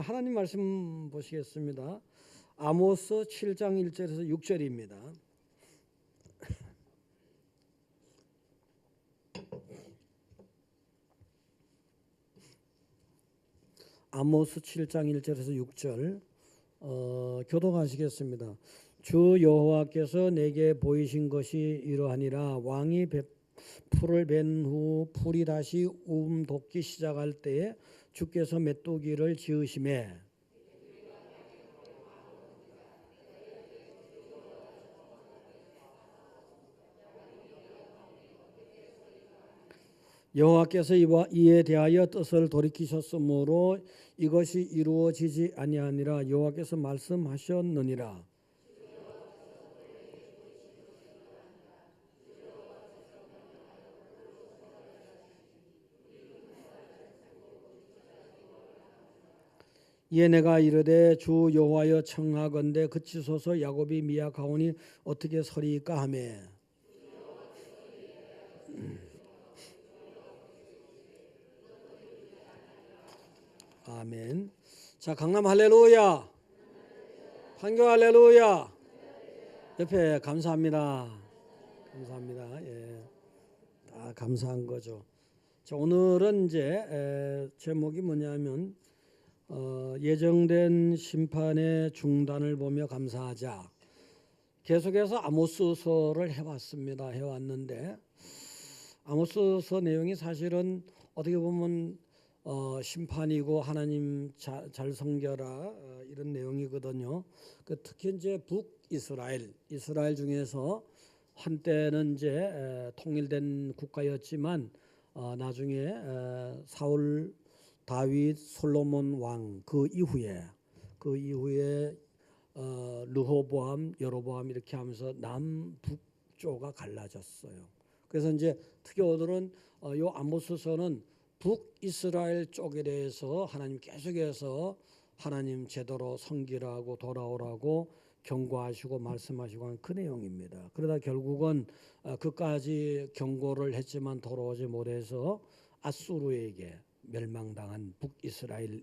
하나님 말씀 보시겠습니다. 아모스 7장 1절에서 6절입니다. 아모스 7장 1절에서 6절 교독하시겠습니다. 주 여호와께서 내게 보이신 것이 이러하니라. 왕이 풀을 벤 후 풀이 다시 돋기 시작할 때에 주께서 메뚜기를 지으심에 여호와께서 이에 대하여 뜻을 돌이키셨으므로 이것이 이루어지지 아니하니라. 여호와께서 말씀하셨느니라. 이에 내가 이르되 주 여호와여 청하건대 그치소서. 야곱이 미약하오니 어떻게 서리이까 하며. 아멘. 자, 강남 할렐루야, 판교 할렐루야. 옆에 감사합니다. 감사합니다. 예, 다 감사한 거죠. 자, 오늘은 이제 제목이 뭐냐면 예정된 심판의 중단을 보며 감사하자. 계속해서 아모스서를 해왔는데 아모스서 내용이 사실은 어떻게 보면 심판이고 하나님 잘 섬겨라 이런 내용이거든요. 특히 이제 이스라엘 중에서 한때는 이제 통일된 국가였지만 나중에 사울, 다윗, 솔로몬 왕 그 이후에 르호보암, 여로보암 이렇게 하면서 남북조가 갈라졌어요. 그래서 이제 특히 오늘은 요 아모스서는 북이스라엘 쪽에 대해서 하나님 계속해서 하나님 제대로 섬기라고 돌아오라고 경고하시고 말씀하시고 하는 그 내용입니다. 그러다 결국은 그까지 경고를 했지만 돌아오지 못해서 아수르에게 멸망당한 북이스라엘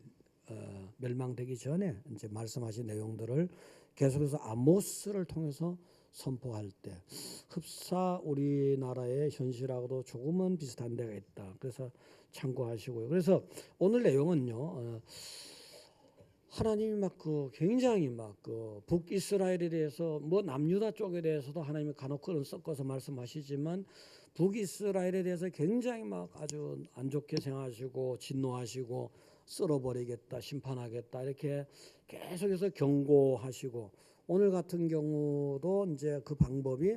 멸망되기 전에 이제 말씀하신 내용들을 계속해서 아모스를 통해서 선포할 때 흡사 우리나라의 현실하고도 조금은 비슷한 데가 있다. 그래서 참고하시고요. 그래서 오늘 내용은요. 하나님이 굉장히 북이스라엘에 대해서 남유다 쪽에 대해서도 하나님이 간혹 섞어서 말씀하시지만 북이스라엘에 대해서 굉장히 아주 안 좋게 생각하시고 진노하시고 쓸어버리겠다, 심판하겠다 이렇게 계속해서 경고하시고 오늘 같은 경우도 이제 그 방법이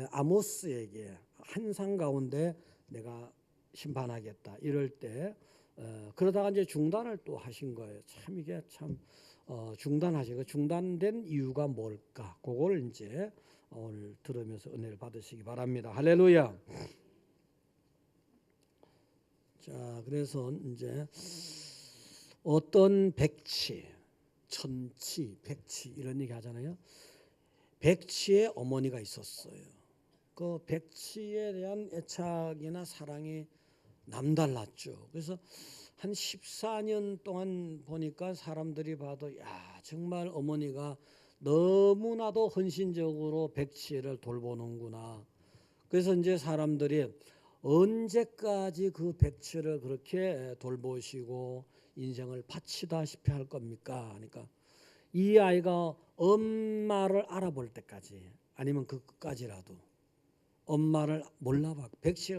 아모스에게 한상 가운데 내가 심판하겠다 이럴 때 그러다가 이제 중단을 또 하신 거예요. 참 이게 참 중단하시고 중단된 이유가 뭘까? 그걸 이제 오늘 들으면서 은혜를 받으시기 바랍니다. 할렐루야. 자, 그래서 이제 어떤 백치, 천치, 백치 이런 얘기 하잖아요. 백치의 어머니가 있었어요. 그 백치에 대한 애착이나 사랑이 남달랐죠. 그래서 한 14년 동안 보니까 사람들이 봐도 야 정말 어머니가 너무나도 헌신적으로 백치를 돌보는구나. 그래서 이제 사람들이 언제까지 그 백치를 그렇게 돌보시고 인생을 바치다시피 할 겁니까? 그러니까 이 아이가 엄마를 알아볼 때까지 아니면 그 끝까지라도 엄마를 몰라봐.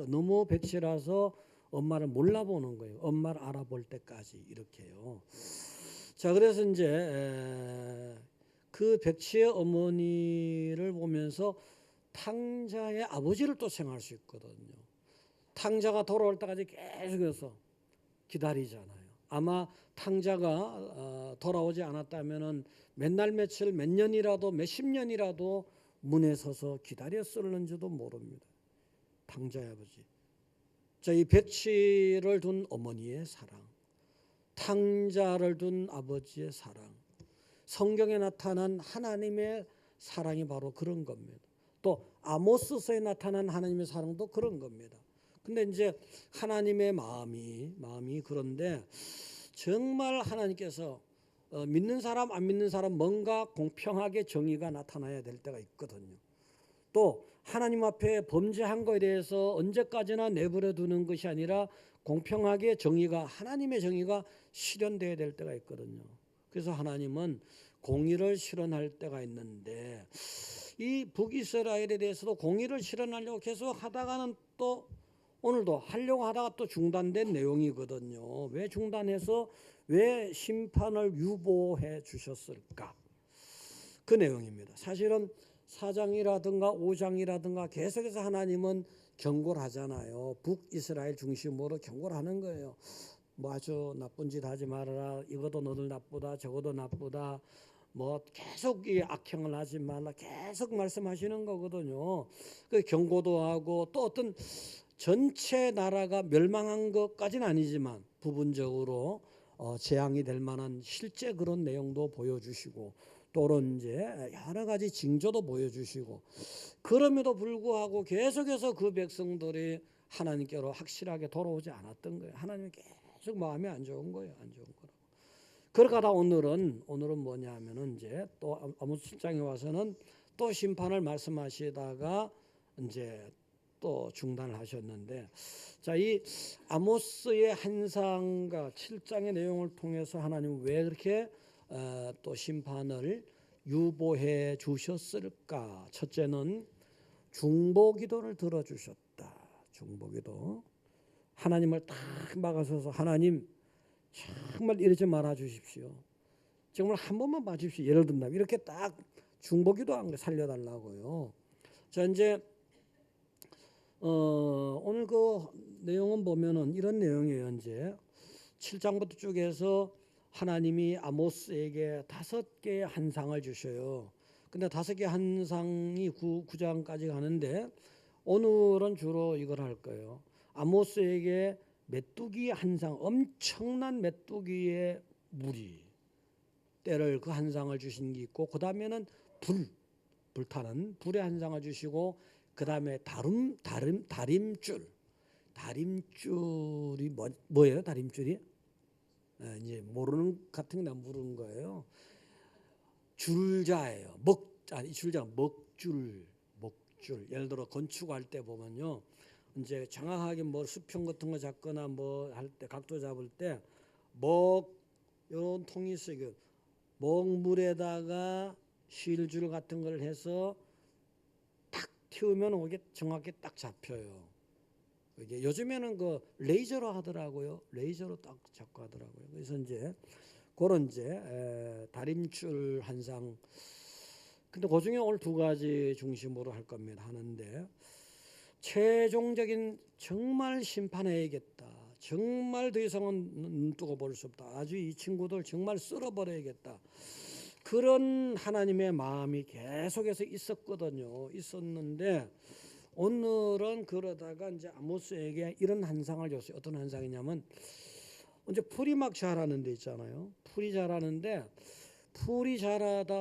너무 백치라서 엄마를 몰라보는 거예요. 엄마를 알아볼 때까지 이렇게요. 자, 그래서 이제 그 백치의 어머니를 보면서 탕자의 아버지를 또 생각할 수 있거든요. 탕자가 돌아올 때까지 계속해서 기다리잖아요. 아마 탕자가 돌아오지 않았다면은 맨날 며칠 몇 년이라도 몇십 년이라도 문에 서서 기다렸을는지도 모릅니다. 탕자의 아버지. 자, 이 백치를 둔 어머니의 사랑, 탕자를 둔 아버지의 사랑, 성경에 나타난 하나님의 사랑이 바로 그런 겁니다. 또 아모스서에 나타난 하나님의 사랑도 그런 겁니다. 근데 이제 하나님의 마음이 그런데 정말 하나님께서 믿는 사람 안 믿는 사람 뭔가 공평하게 정의가 나타나야 될 때가 있거든요. 또 하나님 앞에 범죄한 것에 대해서 언제까지나 내버려 두는 것이 아니라 공평하게 정의가 하나님의 정의가 실현돼야 될 때가 있거든요. 그래서 하나님은 공의를 실현할 때가 있는데 이 북이스라엘에 대해서도 공의를 실현하려고 계속 하다가는 또 오늘도 하려고 하다가 또 중단된 내용이거든요. 왜 중단해서 왜 심판을 유보해 주셨을까? 그 내용입니다. 사실은 4장이라든가 5장이라든가 계속해서 하나님은 경고를 하잖아요. 북이스라엘 중심으로 경고를 하는 거예요. 뭐 아주 나쁜 짓 하지 말아라. 이것도 너들 나쁘다. 저것도 나쁘다. 뭐 계속 이 악행을 하지 말라. 계속 말씀하시는 거거든요. 그 경고도 하고 또 어떤 전체 나라가 멸망한 것까지는 아니지만 부분적으로 재앙이 될 만한 실제 그런 내용도 보여주시고 또는 이제 여러 가지 징조도 보여주시고 그럼에도 불구하고 계속해서 그 백성들이 하나님께로 확실하게 돌아오지 않았던 거예요. 하나님이 계속 마음이 안 좋은 거예요. 안 좋은 거라고. 그러다가 오늘은 뭐냐면은 이제 또 아모스 7장에 와서는 또 심판을 말씀하시다가 이제 또 중단을 하셨는데 자, 이 아모스의 환상과 7장의 내용을 통해서 하나님은 왜 그렇게 또 심판을 유보해 주셨을까? 첫째는 중보기도를 들어주셨다. 중보기도. 하나님을 딱 막아서서 하나님 정말 이러지 말아 주십시오. 정말 한 번만 봐주십시오. 예를 든다면 이렇게 딱 중보기도 한 거 살려달라고요. 자, 이제 오늘 그 내용은 보면은 이런 내용이에요. 이제 7장부터 쭉 해서 하나님이 아모스에게 5개의 환상을 주셔요. 근데 5개 환상이 9장까지 가는데 오늘은 주로 이걸 할 거예요. 아모스에게 메뚜기 환상, 엄청난 메뚜기의 무리 때를 그 환상을 주신 게 있고 그 다음에는 불타는 불의 환상을 주시고 그 다음에 다림줄이 뭐예요? 다림줄이? 이제 모르는 같은 게 모르는 거예요. 줄자예요. 먹줄. 예를 들어 건축할 때 보면요, 이제 정확하게 뭐 수평 같은 거 잡거나 뭐 할 때 각도 잡을 때 이런 통이 있어요. 먹물에다가 실줄 같은 걸 해서 딱 튀우면 이게 정확히 딱 잡혀요. 이게 요즘에는 그 레이저로 하더라고요. 레이저로 딱 잡고 하더라고요. 그래서 이제 그런 이제 다림줄 환상. 근데 그 중에 오늘 2가지 중심으로 할 겁니다. 하는데 최종적인 정말 심판해야겠다. 정말 더 이상은 눈 뜨고 볼 수 없다. 아주 이 친구들 정말 쓸어버려야겠다. 그런 하나님의 마음이 계속해서 있었는데 오늘은 그러다가 이제 아모스에게 이런 환상을 줬어요. 어떤 환상이냐면 이제 풀이 막 자라는 데 있잖아요. 풀이 자라는데 풀이 자라니까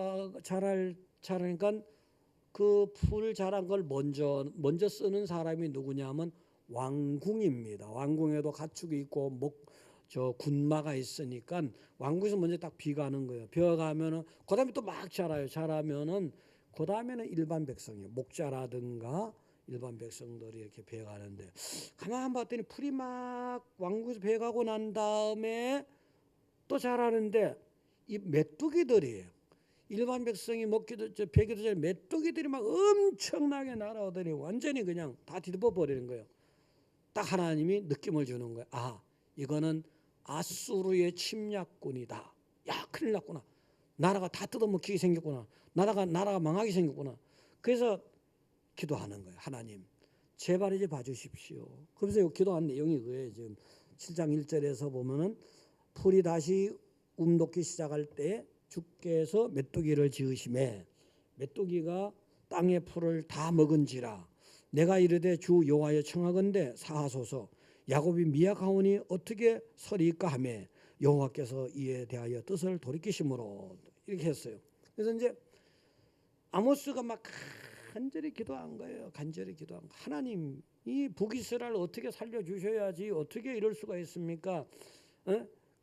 그 풀 자란 걸 먼저 쓰는 사람이 누구냐면 왕궁입니다. 왕궁에도 가축이 있고 군마가 있으니까 왕궁에서 먼저 딱 비가는 거예요. 비어가면은 그다음에 또 막 자라요. 자라면은 그다음에는 일반 백성이요. 목자라든가 일반 백성들이 이렇게 배가는데 가만 봤더니 풀이 막 왕궁에서 배가고 난 다음에 또 자라는데 이 메뚜기들이에요. 일반 백성이 배기도 전에 메뚜기들이 막 엄청나게 날아오더니 완전히 그냥 다 뒤덮어 버리는 거예요. 딱 하나님이 느낌을 주는 거예요. 아, 이거는 아수르의 침략군이다. 야, 큰일 났구나. 나라가 다 뜯어먹히게 생겼구나. 나라가 망하게 생겼구나. 그래서 기도하는 거예요. 하나님, 제발 이제 봐주십시오. 그래서 기도한 내용이 그거예요. 지금 7장 1절에서 보면은 풀이 다시 움돋기 시작할 때 주께서 메뚜기를 지으심에 메뚜기가 땅의 풀을 다 먹은지라 내가 이르되 주 여호와여 청하건대 사하소서 야곱이 미약하오니 어떻게 서리이까 하매 여호와께서 이에 대하여 뜻을 돌이키심으로 이렇게 했어요. 그래서 이제 아모스가 막 간절히 기도한 거예요. 간절히 기도한 거. 하나님, 이 북이스라엘 어떻게 살려주셔야지 어떻게 이럴 수가 있습니까?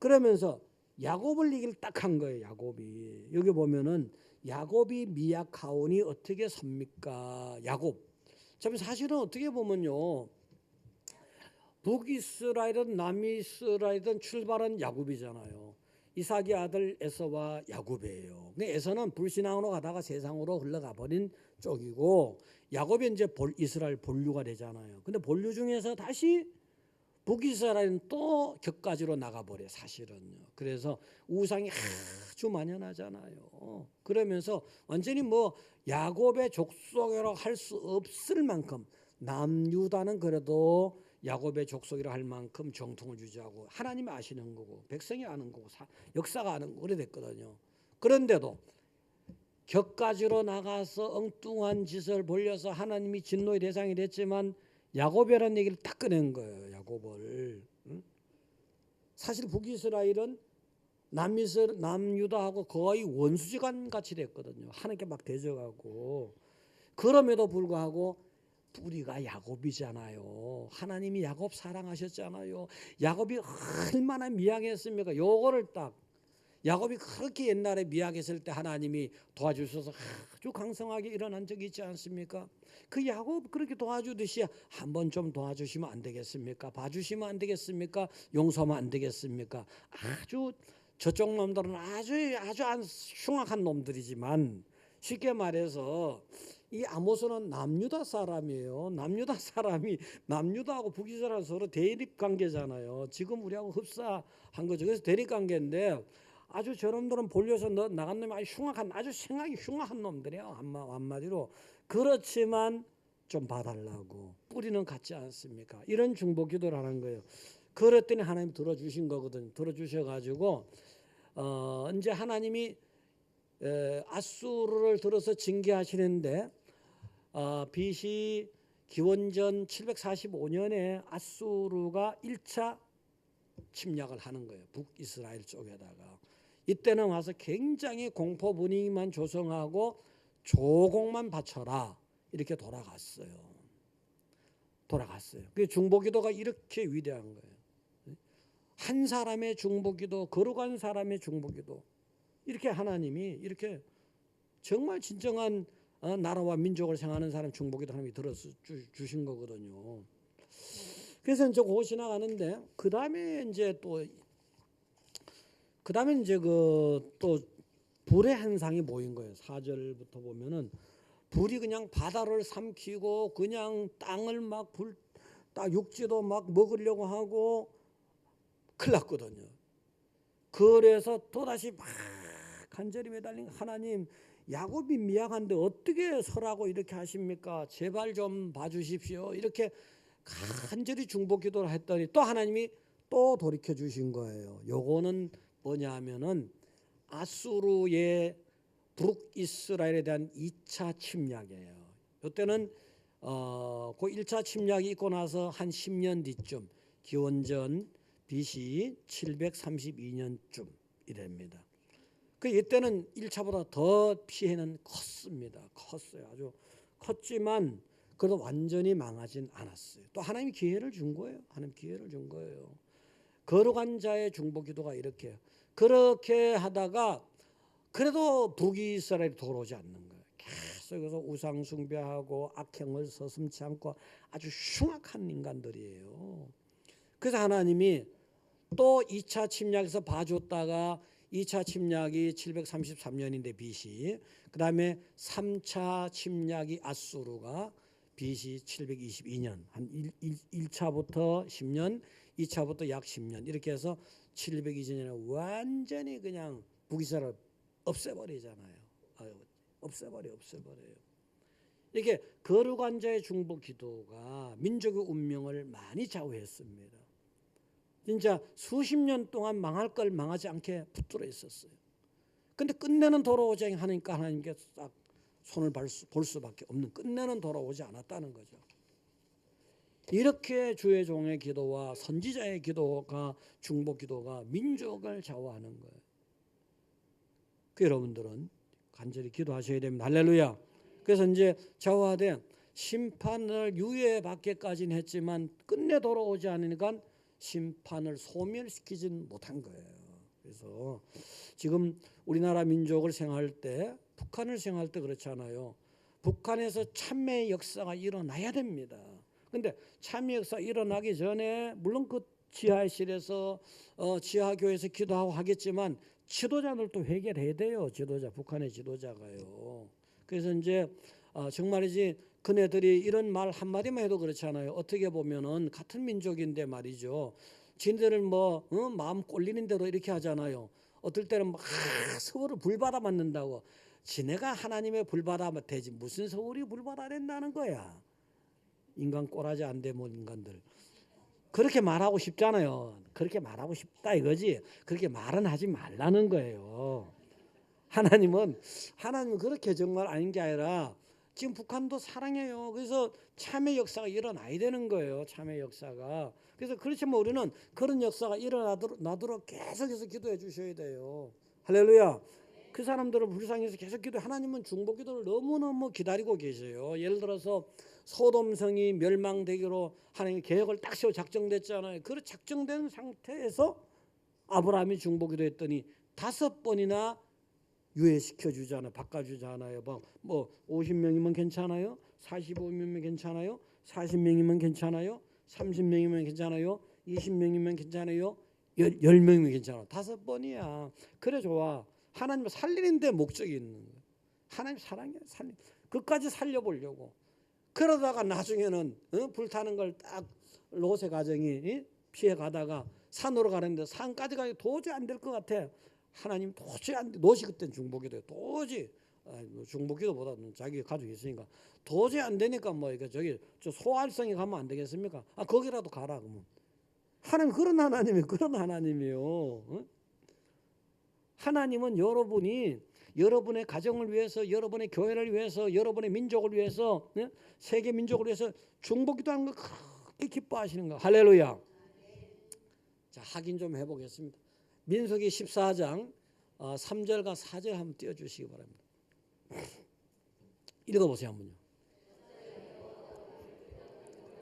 그러면서 야곱을 얘기를 딱 한 거예요. 야곱이. 여기 보면은 야곱이 미약하오니 어떻게 섭니까? 야곱. 참 사실은 어떻게 보면요, 북이스라엘은 남이스라엘은 출발은 야곱이잖아요. 이삭의 아들 에서와 야곱이에요. 근데 에서는 불신앙으로 가다가 세상으로 흘러가 버린 쪽이고, 야곱이 이제 이스라엘 본류가 되잖아요. 근데 본류 중에서 다시 북이스라엘은 또 격가지로 나가버려 사실은요. 그래서 우상이 아주 만연하잖아요. 그러면서 완전히 뭐 야곱의 족속이라고 할 수 없을 만큼, 남유다는 그래도 야곱의 족속이라 할 만큼 정통을 유지하고 하나님이 아시는 거고 백성이 아는 거고 역사가 아는 거고 그랬거든요. 그런데도 격가지로 나가서 엉뚱한 짓을 벌려서 하나님이 진노의 대상이 됐지만 야곱이라는 얘기를 딱 꺼낸 거예요. 야곱을. 사실 북이스라엘은 남유다하고 거의 원수지간 같이 됐거든요. 하나님께 막 대적하고. 그럼에도 불구하고 뿌리가 야곱이잖아요. 하나님이 야곱 사랑하셨잖아요. 야곱이 얼마나 미약했습니까? 요거를 딱, 야곱이 그렇게 옛날에 미약했을 때 하나님이 도와주셔서 아주 강성하게 일어난 적이 있지 않습니까? 그 야곱 그렇게 도와주듯이 한번 좀 도와주시면 안 되겠습니까? 봐주시면 안 되겠습니까? 용서하면 안 되겠습니까? 아주 저쪽 놈들은 아주 흉악한 놈들이지만, 쉽게 말해서 이 아모스는 남유다 사람이에요. 남유다 사람이, 남유다하고 북이스라엘 서로 대립 관계잖아요. 지금 우리하고 흡사한 거죠. 그래서 대립 관계인데, 아주 저놈들은 볼려서 나간 놈이 아주 생각이 흉악한 놈들이에요. 한마디로. 그렇지만 좀 봐달라고. 뿌리는 같지 않습니까? 이런 중보 기도를 하는 거예요. 그랬더니 하나님 들어주신 거거든요. 들어주셔가지고 이제 하나님이 아수르를 들어서 징계하시는데, BC 기원전 745년에 아수르가 1차 침략을 하는 거예요. 북이스라엘 쪽에다가. 이때는 와서 굉장히 공포 분위기만 조성하고 조공만 바쳐라 이렇게 돌아갔어요. 그 중보기도가 이렇게 위대한 거예요. 한 사람의 중보기도, 거룩한 사람의 중보기도, 이렇게 하나님이 이렇게 정말 진정한 나라와 민족을 생각하는 사람 중보기도 하나님이 들어서 주신 거거든요. 그래서 이제 고 지나가는데, 그 다음에 이제 또 불의 현상이 모인 거예요. 4절부터 보면은 불이 그냥 바다를 삼키고 그냥 땅을 막 육지도 막 먹으려고 하고 큰일 났거든요. 그래서 또다시 막 간절히 매달린 하나님, 야곱이 미약한데 어떻게 설하고 이렇게 하십니까? 제발 좀 봐주십시오. 이렇게 간절히 중보 기도를 했더니 또 하나님이 또 돌이켜 주신 거예요. 요거는 뭐냐 하면은 아수르의 북이스라엘에 대한 2차 침략이에요. 이때는 그 1차 침략이 있고 나서 한 10년 뒤쯤, 기원전 BC 732년쯤 이랍니다. 그 이때는 1차보다 더 피해는 컸습니다. 컸어요. 아주 컸지만 그래도 완전히 망하진 않았어요. 또 하나님이 기회를 준 거예요. 하나님 기회를 준 거예요. 거룩한 자의 중보 기도가 그렇게 하다가 그래도 북이스라엘이 돌아오지 않는 거예요. 계속해서 우상 숭배하고 악행을 서슴지 않고 아주 흉악한 인간들이에요. 그래서 하나님이 또 2차 침략에서 봐줬다가 2차 침략이 733년인데 BC, 그 다음에 3차 침략이 아수르가 BC 722년, 한 1차부터 10년, 2차부터 약 10년 이렇게 해서 720년에 완전히 그냥 북이스라엘 없애버리잖아요. 없애버려요. 이렇게 거룩한 자의 중보 기도가 민족의 운명을 많이 좌우했습니다. 진짜 수십 년 동안 망할 걸 망하지 않게 붙들어 있었어요. 근데 끝내는 돌아오지 하니까 하나님께 딱 손을 볼 수밖에 없는, 끝내는 돌아오지 않았다는 거죠. 이렇게 주의 종의 기도와 선지자의 기도가, 중보 기도가 민족을 좌우하는 거예요. 그 여러분들은 간절히 기도하셔야 됩니다. 할렐루야. 그래서 이제 좌우하되 심판을 유예받기까지는 했지만 끝내 돌아오지 않으니까 심판을 소멸시키진 못한 거예요. 그래서 지금 우리나라 민족을 생각할 때, 북한을 생각할 때 그렇잖아요. 북한에서 참회의 역사가 일어나야 됩니다. 근데 참회 역사가 일어나기 전에 물론 그 지하실에서 지하교회에서 기도하고 하겠지만 지도자들도 회개를 해야 돼요. 지도자, 북한의 지도자가요. 그래서 이제 정말이지 그네들이 이런 말 한마디만 해도 그렇잖아요. 어떻게 보면은 같은 민족인데 말이죠. 지네들은 뭐 마음 꼴리는 대로 이렇게 하잖아요. 어떨 때는 막 서울을 불받아 맞는다고. 지네가 하나님의 불받아 되지 무슨 서울이 불받아 된다는 거야. 인간 꼬라지 안 되면 인간들. 그렇게 말하고 싶잖아요. 그렇게 말하고 싶다 이거지. 그렇게 말은 하지 말라는 거예요. 하나님은 그렇게 정말 아닌 게 아니라 지금 북한도 사랑해요. 그래서 참회 역사가 일어나야 되는 거예요. 참회 역사가. 그래서 그렇지만 우리는 그런 역사가 일어나도록 계속해서 기도해 주셔야 돼요. 할렐루야. 그 사람들을 불쌍해서 계속 기도해. 하나님은 중보 기도를 너무너무 기다리고 계세요. 예를 들어서 소돔성이 멸망되기로 하나님의 계획을 딱 세워 작정됐잖아요. 그 작정된 상태에서 아브라함이 중보 기도했더니 5번이나 유예시켜 주잖아요. 바꿔주잖아요. 뭐 50명이면 괜찮아요? 45명이면 괜찮아요? 40명이면 괜찮아요? 30명이면 괜찮아요? 20명이면 괜찮아요? 10명이면 괜찮아요. 5번이야. 그래 좋아. 하나님 살리는 데 목적이 있는 거예요. 하나님 사랑해. 끝까지 살려보려고. 그러다가 나중에는 불타는 걸 딱 롯의 가정이 피해 가다가 산으로 가는데 산까지 가기 도저히 안 될 것 같아. 하나님 도저히 안 돼. 롯이 그때는 중보기도예요. 도저히 중보기도보다는 자기 가족이 있으니까 도저히 안 되니까 뭐 이거 저기 저 소알성에 가면 안 되겠습니까? 거기라도 가라 그러면. 하나님 그런 하나님이요. 하나님은 여러분의 가정을 위해서, 여러분의 교회를 위해서, 여러분의 민족을 위해서, 세계 민족을 위해서 중보기도하는 걸 크게 기뻐하시는 거. 할렐루야. 자, 확인 좀 해보겠습니다. 민수기 14장 3절과 4절 한번 띄워주시기 바랍니다. 읽어보세요 한번요.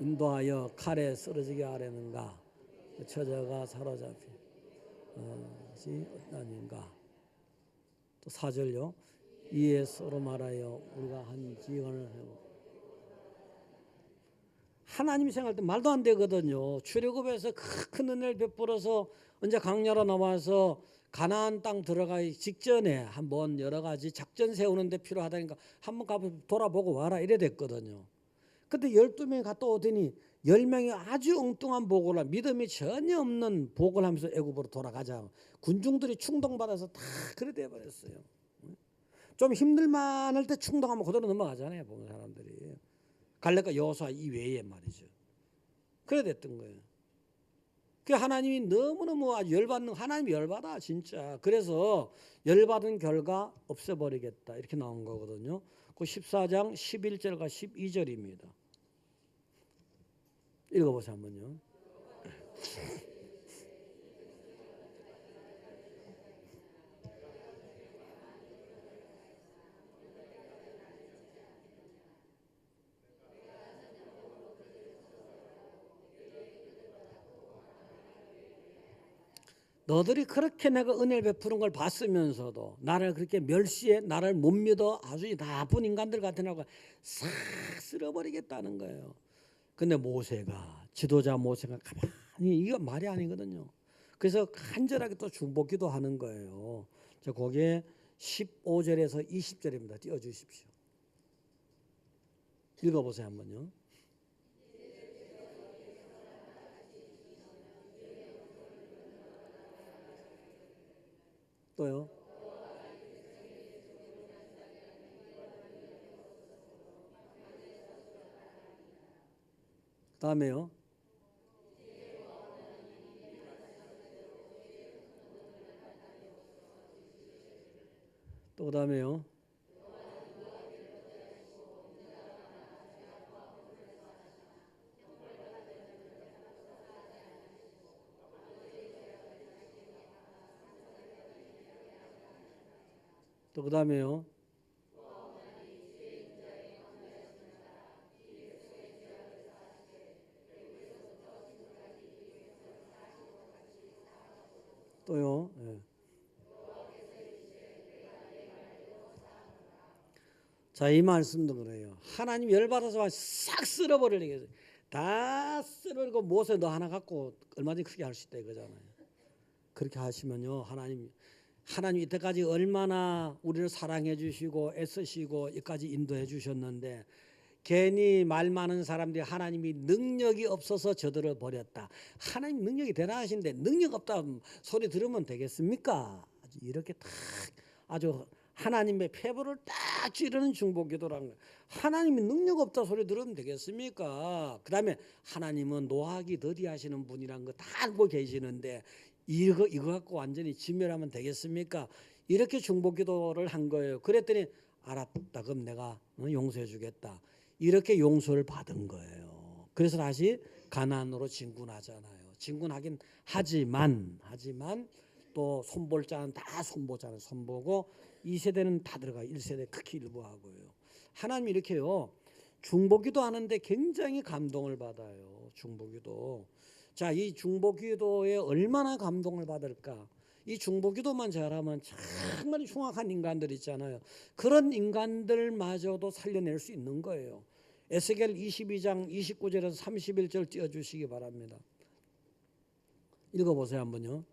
인도하여 칼에 쓰러지게 하려는가, 처자가 사로잡히 어떠한가. 또 4절요. 이에 서로 말하여 우리가 한 지경을 하고. 하나님 생각할 때 말도 안 되거든요. 출애굽에서 큰 은혜를 베풀어서 언제 강야로 나와서 가나안 땅 들어가기 직전에 한번 여러 가지 작전 세우는데 필요하다니까 한번 가서 돌아보고 와라 이래 됐거든요. 근데 12명이 갔다 오더니 10명이 아주 엉뚱한 보고를, 믿음이 전혀 없는 보고를 하면서 애굽으로 돌아가자. 군중들이 충동받아서 다 그래 돼버렸어요. 좀 힘들만할 때 충동하면 그대로 넘어가잖아요. 보는 사람들이. 갈렙과 여호수아 이외에 말이죠. 그래 됐던 거예요. 그 하나님이 너무너무 열받는, 하나님이 열받아 진짜. 그래서 열받은 결과 없애버리겠다 이렇게 나온 거거든요. 그 14장 11절과 12절입니다. 읽어보세요 한번요. 너들이 그렇게 내가 은혜를 베푸는 걸 봤으면서도 나를 그렇게 멸시해, 나를 못 믿어, 아주 나쁜 인간들 같으라고 싹 쓸어버리겠다는 거예요. 근데 지도자 모세가 가만히, 이거 말이 아니거든요. 그래서 간절하게 또 중보기도 하는 거예요. 자, 거기에 15절에서 20절입니다. 띄워주십시오. 읽어보세요 한번요. 또요. 다음에요. 또 다음에요. 또 그 다음에요. 또요. 네. 자, 이 말씀도 그래요. 하나님 열받아서 싹 쓸어버리려고 다 쓸어버리고 못에 너 하나 갖고 얼마든지 크게 할 수 있다 이거잖아요. 그렇게 하시면요, 하나님 이때까지 얼마나 우리를 사랑해 주시고 애쓰시고 여기까지 인도해 주셨는데 괜히 말 많은 사람들이 하나님이 능력이 없어서 저들을 버렸다. 하나님 능력이 대단하신데 능력 없다 소리 들으면 되겠습니까? 아주 이렇게 딱 아주 하나님의 패부를 딱 찌르는 중보기도라는 거예요. 하나님이 능력 없다 소리 들으면 되겠습니까? 그 다음에 하나님은 노하기 더디하시는 분이라는 거 다 알고 계시는데 이거 갖고 완전히 진멸하면 되겠습니까? 이렇게 중보기도를 한 거예요. 그랬더니 알았다. 그럼 내가 용서해 주겠다. 이렇게 용서를 받은 거예요. 그래서 다시 가나안으로 진군하잖아요. 진군하긴 하지만 또 손볼 자는 다 손보잖아요. 손보고 2세대는 다 들어가요. 1세대 극히 일부하고요. 하나님이 이렇게요. 중보기도 하는데 굉장히 감동을 받아요. 중보기도. 자, 이 중보기도에 얼마나 감동을 받을까? 이 중보기도만 잘하면 정말 흉악한 인간들 있잖아요. 그런 인간들마저도 살려낼 수 있는 거예요. 에스겔 22장 29절에서 31절 띄워주시기 바랍니다. 읽어보세요 한번요.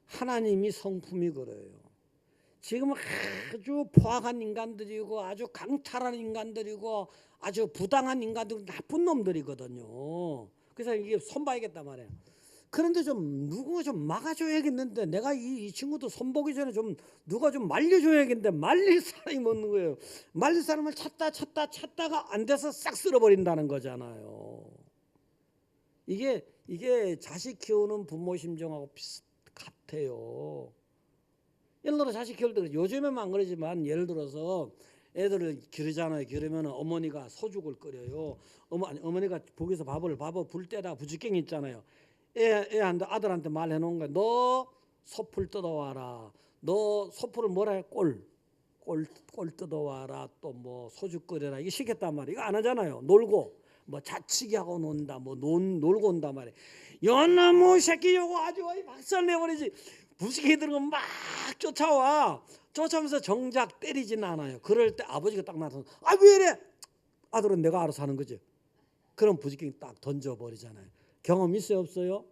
하나님이 성품이 그래요. 지금 아주 포악한 인간들이고 아주 강탈한 인간들이고 아주 부당한 인간들 나쁜 놈들이거든요. 그래서 이게 손봐야겠단 말이에요. 그런데 좀 누가 좀 막아줘야겠는데 내가 이 친구도 손보기 전에 좀 누가 좀 말려줘야겠는데 말릴 사람이 없는 거예요. 말릴 사람을 찾다가 안 돼서 싹 쓸어버린다는 거잖아요. 이게 자식 키우는 부모 심정하고 같아요. 예를 들어 자식 키울 때 요즘에만 안 그러지만 예를 들어서 애들을 기르잖아요. 기르면 어머니가 소죽을 끓여요. 어머니가 거기서 밥을 불 때다 부지깽이 있잖아요. 애한테 아들한테 말해놓은 거야. 너 소풀 뜯어와라. 너 소풀을 뭐라 해? 꼴 뜯어와라. 또 뭐 소죽 끓여라. 이게 시켰단 말이에요. 이거 안 하잖아요. 놀고 뭐 자치기 하고 논다. 뭐 놀고 온단 말이에요. 연나무 새끼 요거 아주 박살 내버리지. 부지깽이들은 막 쫓아오면서 정작 때리지는 않아요. 그럴 때 아버지가 딱 나서서 아 왜 이래? 아들은 내가 알아서 하는 거지. 그럼 부지깽이 딱 던져버리잖아요. 경험 있어요 없어요?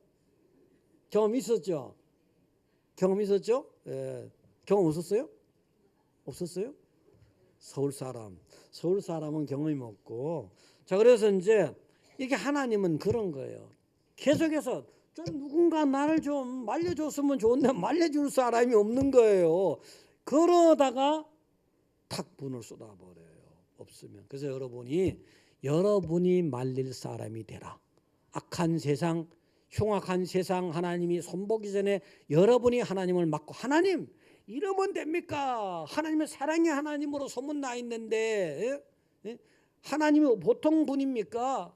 경험 있었죠? 경험 있었죠? 예. 경험 없었어요? 없었어요? 서울 사람은 경험이 없고. 자, 그래서 이제 이게 하나님은 그런 거예요. 계속해서 좀 누군가 나를 좀 말려줬으면 좋은데 말려줄 사람이 없는 거예요. 그러다가 탁 분을 쏟아버려요. 없으면. 그래서 여러분이 말릴 사람이 되라. 악한 세상, 흉악한 세상 하나님이 손보기 전에 여러분이 하나님을 맡고 하나님 이러면 됩니까? 하나님의 사랑의 하나님으로 소문나 있는데 하나님이 보통 분입니까?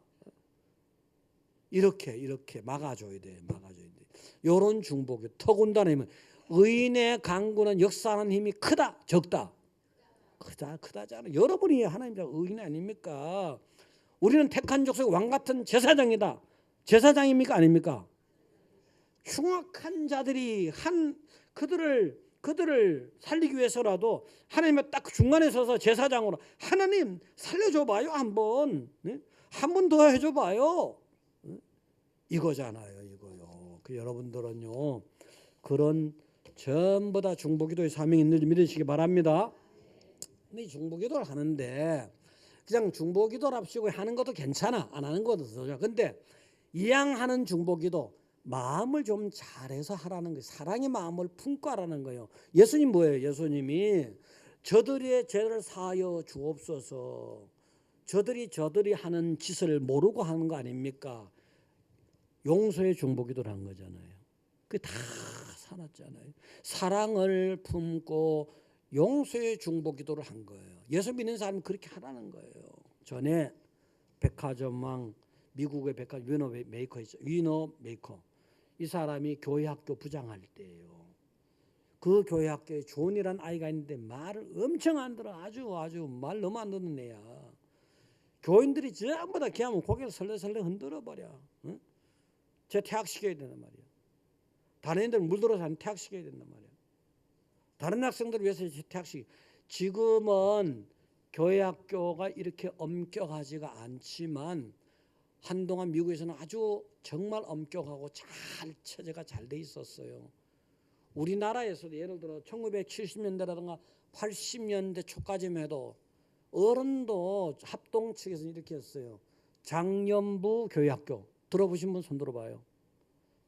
이렇게 막아줘야 돼. 이런 중보기. 더군다나 의인의 강구는 역사하는 힘이 크다 적다? 크다잖아. 여러분이 하나님 의인 아닙니까? 우리는 택한 족속 왕 같은 제사장이다. 제사장입니까 아닙니까? 흉악한 자들이 그들을 살리기 위해서라도 하나님의 딱 중간에 서서 제사장으로 하나님 살려줘봐요 한번 더 해줘봐요 이거잖아요. 이거요. 여러분들은요 그런 전부 다 중보기도의 사명이 있는지 믿으시기 바랍니다. 근데 이 중보기도를 하는데 그냥 중보기도랍시고 하는 것도 괜찮아. 안 하는 것도 좋아. 근데 이왕하는 중보기도 마음을 좀 잘해서 하라는 거예요. 사랑의 마음을 품고 하라는 거예요. 예수님 뭐예요? 예수님이 저들의 죄를 사하여 주옵소서. 저들이 하는 짓을 모르고 하는 거 아닙니까? 용서의 중보기도를 한 거잖아요. 그게 다 살았잖아요. 사랑을 품고 용서의 중보 기도를 한 거예요. 예수 믿는 사람은 그렇게 하라는 거예요. 전에 백화점왕, 미국의 백화점 위너 메이커 있죠. 위너 메이커. 이 사람이 교회 학교 부장할 때예요. 그 교회 학교에 존이란 아이가 있는데 말을 엄청 안 들어. 아주 말 너무 안 듣는 애야. 교인들이 전부 다 걔하면 고개를 설레설레 흔들어 버려. 응? 쟤 퇴학시켜야 된단 말이야. 다른 애들 물들어서 퇴학시켜야 된단 말이야. 다른 학생들을 위해서 퇴학시켜. 지금은 교회 학교가 이렇게 엄격하지가 않지만 한동안 미국에서는 아주 정말 엄격하고 잘 체제가 잘 돼 있었어요. 우리나라에서도 예를 들어 1970년대라든가 80년대 초까지만 해도 어른도 합동 측에서 이렇게 했어요. 장년부 교회학교 들어보신 분 손 들어봐요.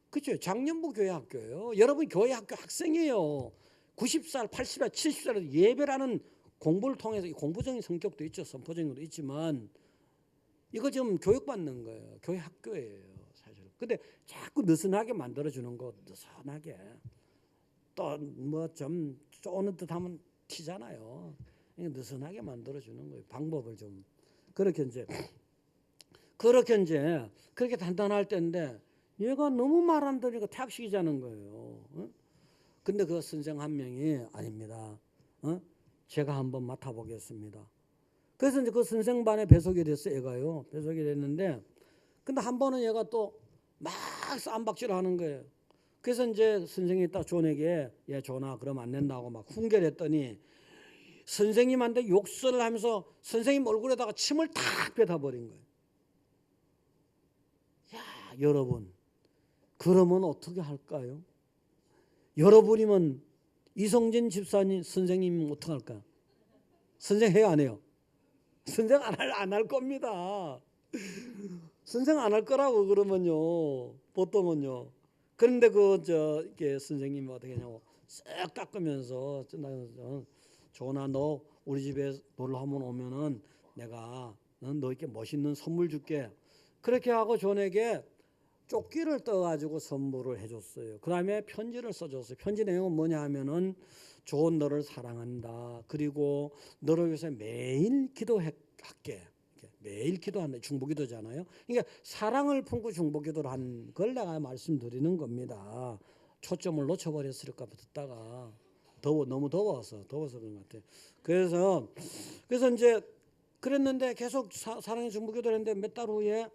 그렇죠? 장년부 교회학교예요. 여러분 교회학교 학생이에요. 90살, 80살, 70살에도 예배라는 공부를 통해서 공부적인 성격도 있죠. 선포적인 것도 있지만 이거 지금 교육받는 거예요. 교회학교예요. 사실. 근데 자꾸 느슨하게 만들어주는 거 느슨하게. 또 뭐 좀 쪼는 듯하면 튀잖아요. 느슨하게 만들어주는 거예요. 방법을 좀 그렇게 이제 그렇게 단단할 때인데 얘가 너무 말 안 들으니까 퇴학시키자는 거예요. 근데 그 선생 한 명이 아닙니다. 제가 한번 맡아보겠습니다. 그래서 이제 그 선생 반에 배속이 됐어요. 얘가요. 배속이 됐는데 근데 한 번은 얘가 또 막 쌈박질 하는 거예요. 그래서 이제 선생님이 딱 존에게 야 존아 그러면 안 된다고 막 훈계했더니 선생님한테 욕설을 하면서 선생님 얼굴에다가 침을 탁 뱉어버린 거예요. 야 여러분 그러면 어떻게 할까요? 여러분이면 이성진 집사님 선생님이면 어떻게 할까요? 선생 해요 안 해요? 선생 안 할 겁니다. 선생 안 할 거라고 그러면요 보통은요. 그런데 이렇게 선생님이 어떻게 하냐고 쓱 닦으면서 조나 너 우리 집에 놀러 한번 오면은 내가 너에게 멋있는 선물 줄게. 그렇게 하고 존에게 조끼를 떠가지고 선물을 해줬어요. 그 다음에 편지를 써줬어요. 편지 내용은 뭐냐 하면은 존 너를 사랑한다. 그리고 너를 위해서 매일 기도할게. 매일 기도한다. 중보기도잖아요. 그러니까 사랑을 품고 중보기도를 한 걸 내가 말씀드리는 겁니다. 초점을 놓쳐버렸을까 봐 듣다가 너무 더워서 그런 것 같아요. 그래서 이제 그랬는데 계속 사랑의 중보기도를 했는데 몇 달 후에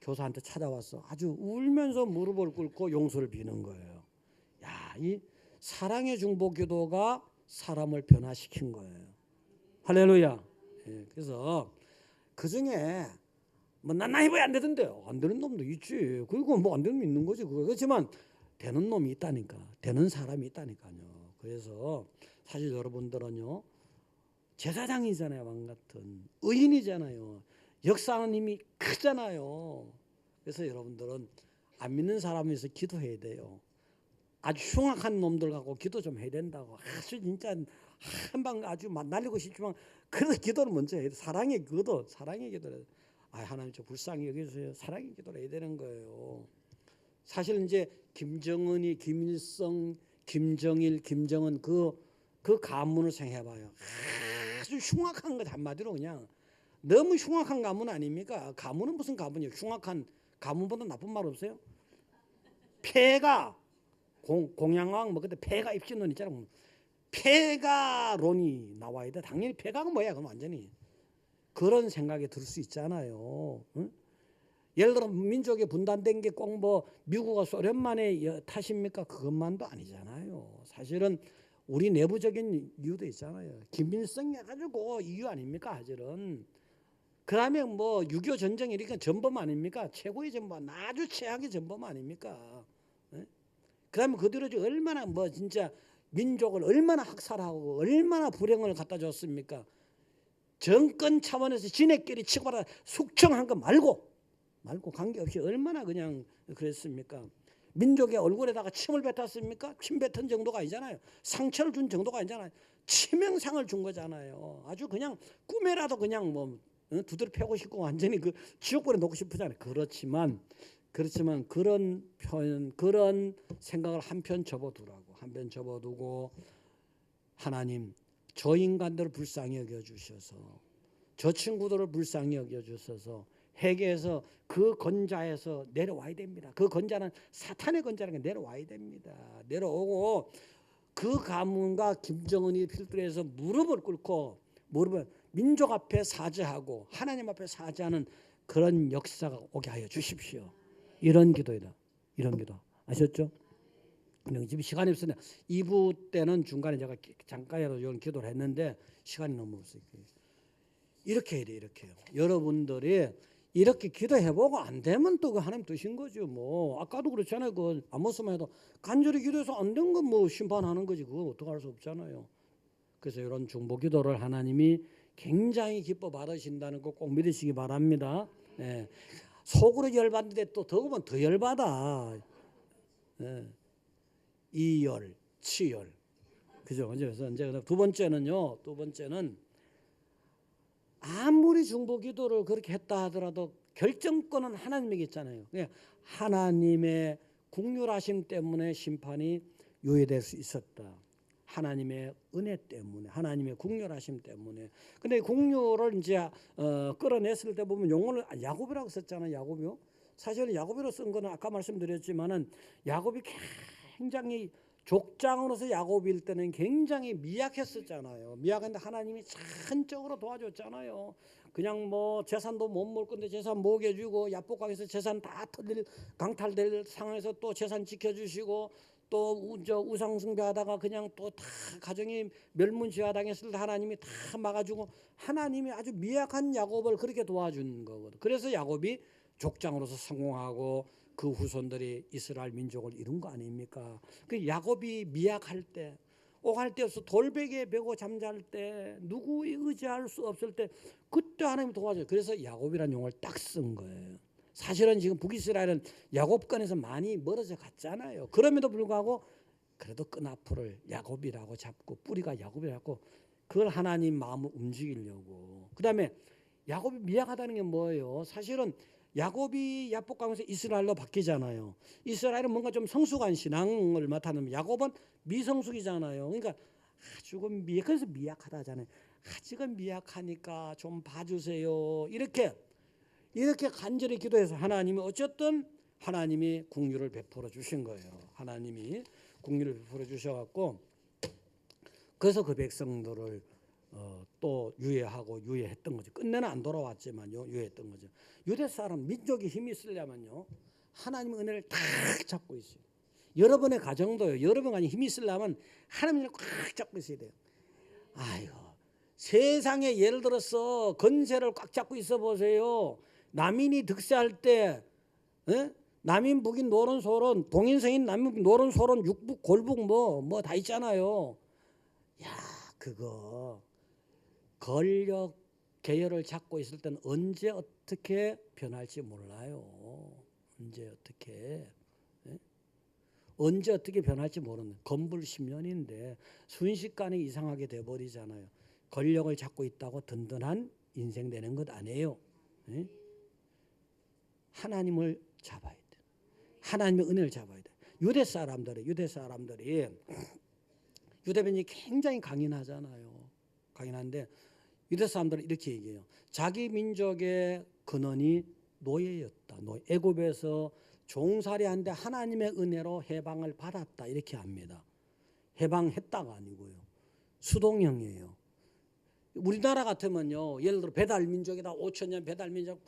교사한테 찾아왔어. 아주 울면서 무릎을 꿇고 용서를 비는 거예요. 야, 이 사랑의 중보기도가 사람을 변화시킨 거예요. 할렐루야. 예, 그래서 그 중에 뭐 난 나이보야 안 되던데요. 안 되는 놈도 있지. 그리고 뭐 안 되는 놈 있는 거지. 그렇지만 되는 놈이 있다니까. 되는 사람이 있다니까요. 그래서 사실 여러분들은요. 제사장이잖아요. 왕 같은 의인이잖아요. 역사하는 힘이 크잖아요. 그래서 여러분들은 안 믿는 사람에서 기도해야 돼요. 아주 흉악한 놈들 갖고 기도 좀 해야 된다고. 아주 진짜 한방 아주 날리고 싶지만 그래도 기도를 먼저 해야 돼. 사랑의 기도를. 하나님 저 불쌍히 여겨주세요. 사랑의 기도를 해야 되는 거예요. 사실 이제 김정은이, 김일성, 김정일, 김정은 그 가문을 생각해봐요. 아주 흉악한 것 한마디로 그냥 너무 흉악한 가문 아닙니까? 가문은 무슨 가문이에요? 흉악한 가문보다 나쁜 말 없어요? 폐가 공양왕 뭐 그때 폐가 입신론 있잖아요. 폐가론이 나와야 돼. 당연히 폐가가 뭐야? 그럼 완전히 그런 생각이 들 수 있잖아요. 응? 예를 들어 민족이 분단된 게 꼭 뭐 미국과 소련만의 탓입니까? 그것만도 아니잖아요. 사실은 우리 내부적인 이유도 있잖아요. 김일성이 가지고 이유 아닙니까? 사실은. 그다음에 뭐 6.25 전쟁 이렇게 전범 아닙니까? 최고의 전범, 아주 최악의 전범 아닙니까? 네? 그다음에 그 뒤로 얼마나 뭐 진짜 민족을 얼마나 학살하고 얼마나 불행을 갖다 줬습니까? 정권 차원에서 지네끼리 치고받아 숙청한 거 말고 관계없이 얼마나 그냥 그랬습니까? 민족의 얼굴에다가 침을 뱉었습니까? 침 뱉은 정도가 아니잖아요. 상처를 준 정도가 아니잖아요. 치명상을 준 거잖아요. 아주 그냥 꿈에라도 그냥 뭐 두드려 패고 싶고 완전히 그 지옥불에 놓고 싶으잖아요. 그렇지만 그런 표현, 그런 생각을 한편 접어두라고. 한편 접어두고 하나님 저 인간들을 불쌍히 여겨주셔서 저 친구들을 불쌍히 여겨주셔서 회개해서 그 건자에서 내려와야 됩니다. 그 건자는 사탄의 건자라는 게 내려와야 됩니다. 내려오고 그 가문과 김정은이 필두해서 무릎을 꿇고 민족 앞에 사죄하고 하나님 앞에 사죄하는 그런 역사가 오게 하여 주십시오. 이런 기도이다. 이런 기도 아셨죠? 지금 시간이 없으니 2부 때는 중간에 제가 잠깐이라도 이런 기도를 했는데 시간이 너무 없어요. 이렇게 해야 돼. 이렇게요. 여러분들이 이렇게 기도해보고 안 되면 또 그 하나님 드신 거죠. 뭐 아까도 그렇잖아요. 그 아모스만 해도 간절히 기도해서 안 된 건 뭐 심판하는 거지. 그거 어떡할 수 없잖아요. 그래서 이런 중보 기도를 하나님이 굉장히 기뻐 받으신다는 거 꼭 믿으시기 바랍니다. 예. 속으로 열받는데 또 더우면 더 열받아. 예. 이열, 치열. 그죠? 그래서 이제 두 번째는요. 두 번째는 아무리 중보 기도를 그렇게 했다 하더라도 결정권은 하나님에게 있잖아요. 하나님의 국률하심 때문에 심판이 유예될 수 있었다. 하나님의 은혜 때문에, 하나님의 국률하심 때문에. 근데 국률을 이제 끌어냈을 때 보면 용어를 야곱이라고 썼잖아요. 야곱이요. 사실은 야곱이로 쓴 거는 아까 말씀드렸지만은 야곱이 굉장히 족장으로서 야곱일 때는 굉장히 미약했었잖아요. 미약한데 하나님이 천적으로 도와줬잖아요. 그냥 뭐 재산도 못 먹을 건데 재산 먹여주고 야복강에서 재산 다 강탈될 상황에서 또 재산 지켜주시고 또 우상 숭배하다가 그냥 또 다 가정이 멸문지화 당했을 때 하나님이 다 막아주고 하나님이 아주 미약한 야곱을 그렇게 도와준 거거든. 그래서 야곱이 족장으로서 성공하고 그 후손들이 이스라엘 민족을 이룬 거 아닙니까? 그 야곱이 미약할 때, 오갈 데 없어 돌베개에 베고 잠잘 때, 누구에 의지할 수 없을 때 그때 하나님이 도와줘요. 그래서 야곱이라는 용어를 딱 쓴 거예요. 사실은 지금 북이스라엘은 야곱권에서 많이 멀어져 갔잖아요. 그럼에도 불구하고 그래도 끈앞을 야곱이라고 잡고 뿌리가 야곱이라고 잡고 그걸 하나님 마음을 움직이려고. 그 다음에 야곱이 미약하다는 게 뭐예요? 사실은 야곱이 야복강에서 이스라엘로 바뀌잖아요. 이스라엘은 뭔가 좀 성숙한 신앙을 맡았는데 야곱은 미성숙이잖아요. 그러니까 아주금 그래서 미약하다잖아요. 아직은 미약하니까 좀 봐주세요. 이렇게 간절히 기도해서 하나님이 어쨌든 하나님이 긍휼을 베풀어 주신 거예요. 하나님이 긍휼을 베풀어 주셔갖고 그래서 그 백성들을 또 유예했던 거죠. 끝내는 안 돌아왔지만요. 유예했던 거죠. 유대 사람 민족이 힘이 있으려면요. 하나님의 은혜를 딱 잡고 있어요. 여러분의 가정도요. 여러분이 힘이 있으려면 하나님을 꽉 잡고 있어야 돼요. 아이고 세상에 예를 들어서 건세를 꽉 잡고 있어 보세요. 남인이 득세할 때 남인 북인 노론 소론 동인성인 남인 북인 노론 소론 육북 골북 뭐 다 있잖아요. 야 그거 권력 계열을 잡고 있을 때는 언제 어떻게 변할지 몰라요. 언제 어떻게 변할지 모르는 건불 10년인데 순식간에 이상하게 돼버리잖아요. 권력을 잡고 있다고 든든한 인생 되는 것 아니에요. 하나님을 잡아야 돼. 하나님의 은혜를 잡아야 돼. 유대 사람들이 유대민이 굉장히 강인하잖아요. 강인한데 유대 사람들은 이렇게 얘기해요. 자기 민족의 근원이 노예였다. 애굽에서 종살이한데 하나님의 은혜로 해방을 받았다. 이렇게 합니다. 해방했다가 아니고요. 수동형이에요. 우리나라 같으면요. 예를 들어 배달민족이다. 5,000년 배달민족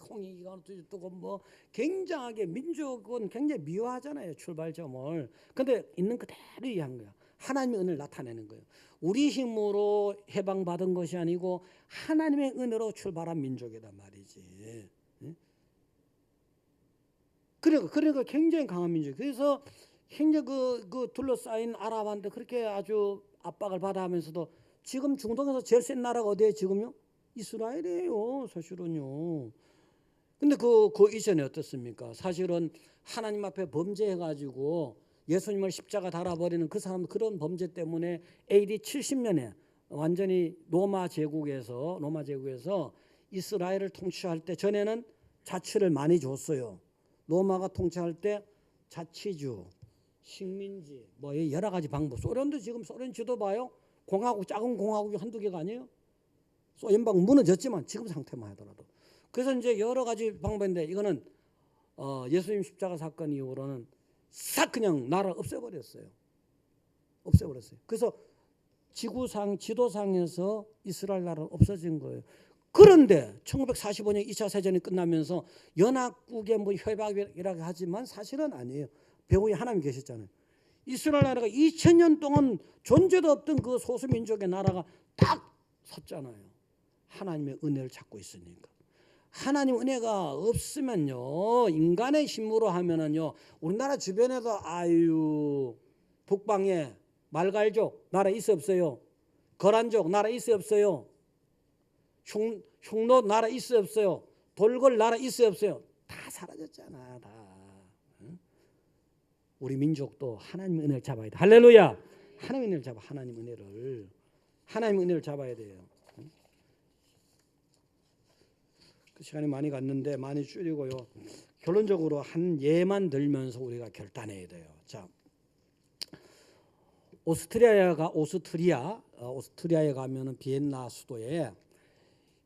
홍익기가 뜨고 뭐 굉장하게 민족은 굉장히 미워하잖아요. 출발점을. 근데 있는 그대로 이해한 거야. 하나님의 은혜를 나타내는 거예요. 우리 힘으로 해방받은 것이 아니고 하나님의 은혜로 출발한 민족이다 말이지. 그러니까 굉장히 강한 민족. 그래서 굉장히 그 둘러싸인 아랍한테 그렇게 아주 압박을 받아 하면서도 지금 중동에서 제일 센 나라가 어디예요 지금요? 이스라엘이에요 사실은요. 근데 그 이전에 어떻습니까? 사실은 하나님 앞에 범죄해가지고 예수님을 십자가 달아버리는 그 사람 그런 범죄 때문에 AD 70년에 완전히 로마 제국에서 이스라엘을 통치할 때 전에는 자치를 많이 줬어요. 로마가 통치할 때 자치주, 식민지 뭐 여러 가지 방법. 소련도 지금 소련 지도 봐요. 공화국, 작은 공화국이 한두 개가 아니에요. 소련방 무너졌지만 지금 상태만 하더라도. 그래서 이제 여러 가지 방법인데 이거는 예수님 십자가 사건 이후로는 싹 그냥 나라 없애버렸어요. 없애버렸어요. 그래서 지구상 지도상에서 이스라엘 나라는 없어진 거예요. 그런데 1945년 2차 세전이 끝나면서 연합국의 뭐 협약이라고 하지만 사실은 아니에요. 배후에 하나님이 계셨잖아요. 이스라엘 나라가 2000년 동안 존재도 없던 그 소수민족의 나라가 딱 섰잖아요. 하나님의 은혜를 찾고 있으니까. 하나님 은혜가 없으면요, 인간의 힘으로 하면은요, 우리나라 주변에도 아유 북방에 말갈족 나라 있어 없어요? 거란족 나라 있어 없어요? 흉노 나라 있어 없어요? 돌궐 나라 있어 없어요? 다 사라졌잖아. 다. 우리 민족도 하나님의 은혜를 잡아야 돼. 할렐루야. 하나님의 은혜를 잡아. 하나님의 은혜를 잡아야 돼요. 그 시간이 많이 갔는데 많이 줄이고요. 결론적으로 한 예만 들면서 우리가 결단해야 돼요. 자, 오스트리아에 가면은 비엔나 수도에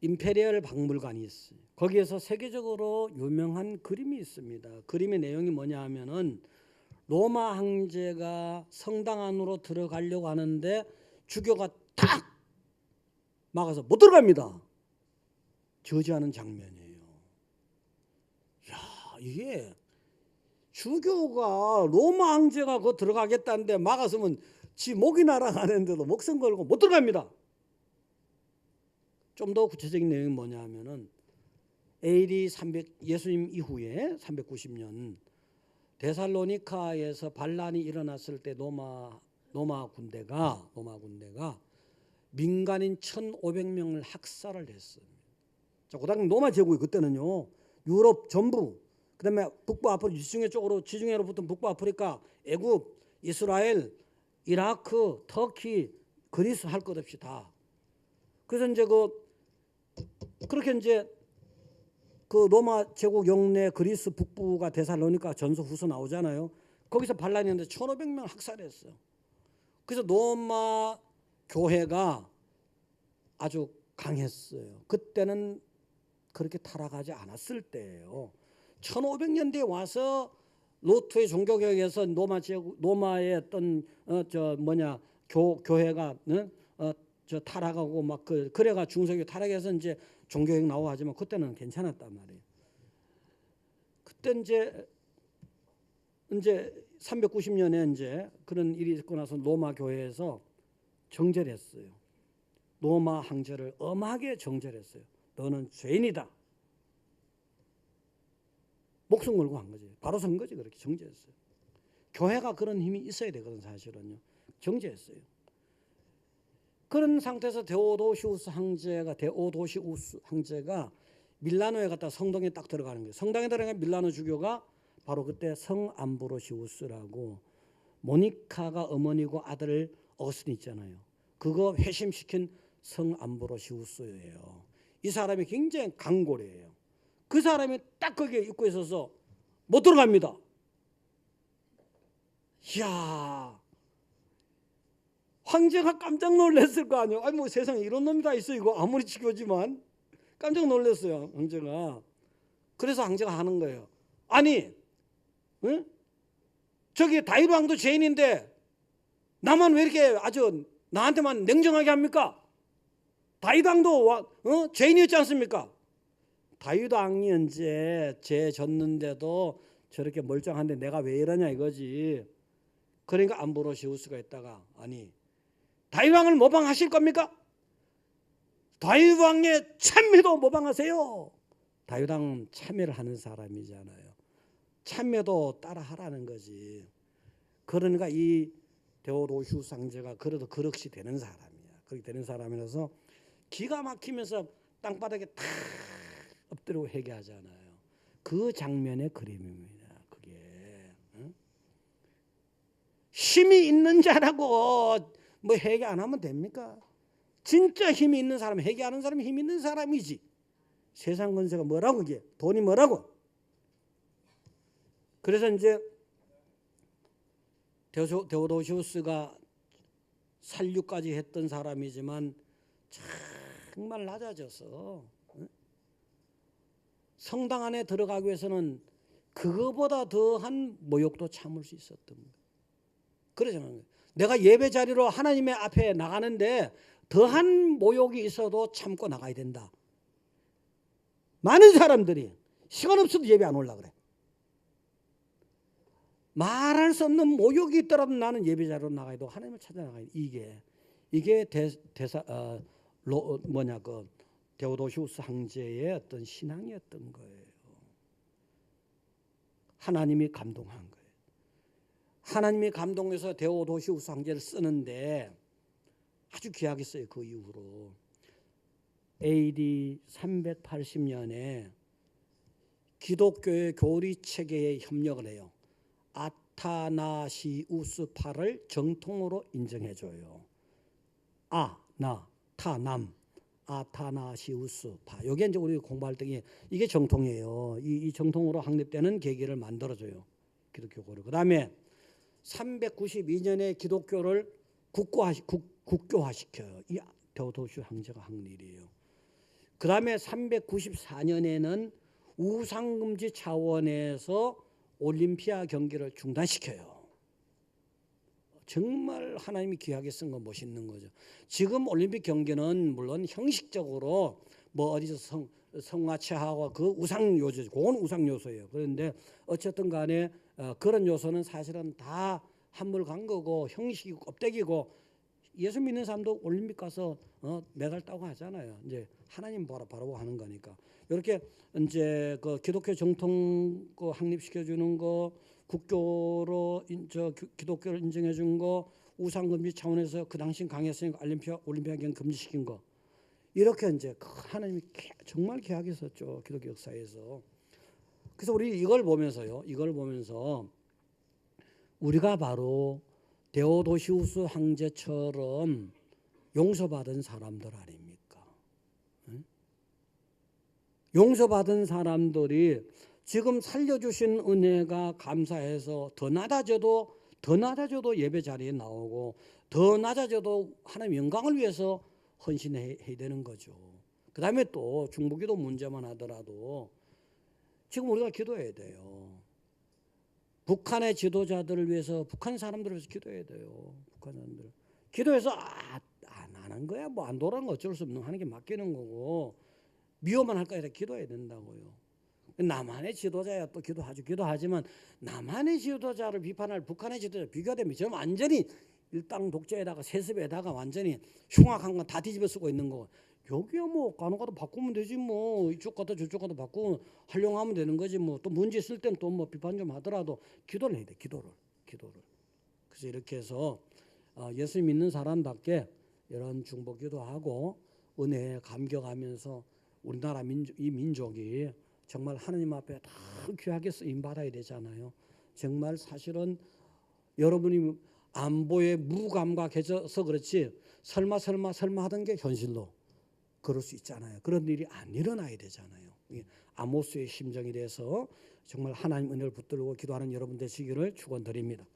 임페리얼 박물관이 있어요. 거기에서 세계적으로 유명한 그림이 있습니다. 그림의 내용이 뭐냐 하면은 로마 황제가 성당 안으로 들어가려고 하는데 주교가 탁 막아서 못 들어갑니다. 저지하는 장면이에요. 야, 이게 주교가 로마 황제가 그 들어가겠다는데 막았으면 지 목이 날아가는데도 목숨 걸고 못 들어갑니다. 좀 더 구체적인 내용이 뭐냐 하면은 AD 300 예수님 이후에 390년 데살로니카에서 반란이 일어났을 때 로마 군대가 민간인 1,500명을 학살을 했어요. 자, 그다음 로마 제국이 그때는요, 유럽 전부, 그다음에 북부 아프리카 지중해로부터 북부 아프리카, 애굽, 이스라엘, 이라크, 터키, 그리스 할 것 없이 다. 그래서 이제 그렇게 이제 그 로마 제국 영내 그리스 북부가 데살로니카 전서 후서 나오잖아요. 거기서 반란이 있는데 1,500명 학살했어요. 그래서 로마 교회가 아주 강했어요. 그때는 그렇게 타락하지 않았을 때예요. 1500년대에 와서 로트의 종교개혁에서 로마의 어떤 교회가 타락하고 막 그래가 중세교 타락해서 이제 종교개혁 나오고 하지만 그때는 괜찮았단 말이에요. 그때 이제 390년에 이제 그런 일이 있고 나서 로마 교회에서 정죄했어요. 로마 황제를 엄하게 정죄했어요. 너는 죄인이다. 목숨 걸고 한 거지. 바로 선 거지. 그렇게 정죄했어요. 교회가 그런 힘이 있어야 되거든 사실은요. 정죄했어요. 그런 상태에서 데오도시우스 황제가 밀라노에 갔다 성당에 딱 들어가는 거예요. 성당에 들어가면 밀라노 주교가 바로 그때 성 암브로시우스라고 모니카가 어머니고 아들 어스틴 있잖아요. 그거 회심시킨 성 암브로시우스예요. 이 사람이 굉장히 강골이에요. 그 사람이 딱 거기에 입고 있어서 못 들어갑니다. 이야, 황제가 깜짝 놀랐을 거 아니에요. 아니 뭐 세상에 이런 놈이 다 있어. 이거 아무리 지교지만 깜짝 놀랐어요 황제가. 그래서 황제가 하는 거예요. 아니, 응? 저기 다윗 왕도 죄인인데 나만 왜 이렇게 아주 나한테만 냉정하게 합니까? 다윗 왕도 죄인이었지 않습니까? 다윗 왕이 이제 죄 졌는데도 저렇게 멀쩡한데 내가 왜 이러냐 이거지. 그러니까 암브로시우스가 있다가 아니 다윗 왕을 모방하실 겁니까? 다윗 왕의 참매도 모방하세요. 다윗 왕은 참매를 하는 사람이잖아요. 참매도 따라하라는 거지. 그러니까 이 데오도시우스 황제가 그래도 그릇이 되는 사람이야. 그렇게 되는 사람이라서 기가 막히면서 땅바닥에 탁 엎드리고 회개하잖아요. 그 장면의 그림입니다. 그게 힘이 있는 자라고 뭐 회개 안 하면 됩니까? 진짜 힘이 있는 사람, 회개하는 사람이 힘이 있는 사람이지. 세상 권세가 뭐라고 이게 돈이 뭐라고? 그래서 이제 데오도시우스가 살육까지 했던 사람이지만 정말 낮아져서 성당 안에 들어가기 위해서는 그거보다 더한 모욕도 참을 수 있었던 거예요. 그러잖아요. 내가 예배 자리로 하나님의 앞에 나가는데 더한 모욕이 있어도 참고 나가야 된다. 많은 사람들이 시간 없어도 예배 안 올라 그래. 말할 수 없는 모욕이 있더라도 나는 예배 자리로 나가야 하나님을 찾아 나가야 돼. 이게 데오도시우스 황제의 어떤 신앙이었던 거예요. 하나님이 감동한 거예요. 하나님이 감동해서 데오도시우스 황제를 쓰는데 아주 귀하게 써요. 그 이후로 AD 380년에 기독교의 교리 체계에 협력을 해요. 아타나시우스파를 정통으로 인정해줘요. 아타나시우스파. 이게 이제 우리 공부할 때 이게 정통이에요. 이 정통으로 확립되는 계기를 만들어줘요. 기독교를. 그 다음에 392년에 기독교를 국교화시켜요. 이 데오도시우스 황제가 한 일이에요. 그 다음에 394년에는 우상금지 차원에서 올림피아 경기를 중단시켜요. 정말 하나님이 귀하게 쓴 건 멋있는 거죠. 지금 올림픽 경기는 물론 형식적으로 뭐 어디서 성화체하고 그 우상 요소죠. 그건 우상 요소예요. 그런데 어쨌든 간에 그런 요소는 사실은 다 한물 간 거고 형식이고 껍데기고 예수 믿는 사람도 올림픽 가서 메달 따고 하잖아요. 이제 하나님 바라보고 하는 거니까. 이렇게 이제 그 기독교 정통 그 확립시켜 주는 거, 국교로 기독교를 인정해 준 거, 우상 금지 차원에서 그 당시 강했으니까 올림피아 경기 금지시킨 거. 이렇게 이제 하나님이 정말 귀하게 썼죠. 기독교 역사에서. 그래서 우리 이걸 보면서 우리가 바로 데오도시우스 황제처럼 용서받은 사람들 아닙니까? 용서받은 사람들이 지금 살려주신 은혜가 감사해서 더 낮아져도 예배 자리에 나오고 더 낮아져도 하나님 영광을 위해서 헌신해야 되는 거죠. 그 다음에 또 중보기도 문제만 하더라도 지금 우리가 기도해야 돼요. 북한의 지도자들을 위해서, 북한 사람들을 위해서 기도해야 돼요. 북한 사람들. 기도해서 안 하는 거야. 뭐 안 돌아가는 거 어쩔 수 없는 하는 게 맡기는 거고 미워만 할 거야. 기도해야 된다고요. 남한의 지도자야 또 기도하지만 남한의 지도자를 비판할 북한의 지도자 비교되면 저 완전히 일당 독재에다가 세습에다가 완전히 흉악한 건 다 뒤집어 쓰고 있는 거고 여기야 뭐 간혹가다 바꾸면 되지 뭐 이쪽 가다 저쪽 가다 바꾸고 활용하면 되는 거지 뭐 또 문제 있을 땐 또 뭐 비판 좀 하더라도 기도를 해야 돼. 기도를. 그래서 이렇게 해서 예수 믿는 사람답게 이런 중보기도 하고 은혜에 감격하면서 우리나라 이 민족이 정말 하나님 앞에 다 귀하게 쓰임 받아야 되잖아요. 정말 사실은 여러분이 안보에 무감각해져서 그렇지 설마 하던 게 현실로 그럴 수 있잖아요. 그런 일이 안 일어나야 되잖아요. 아모스의 심정이 돼서 정말 하나님 은혜를 붙들고 기도하는 여러분 되시기를 축원드립니다.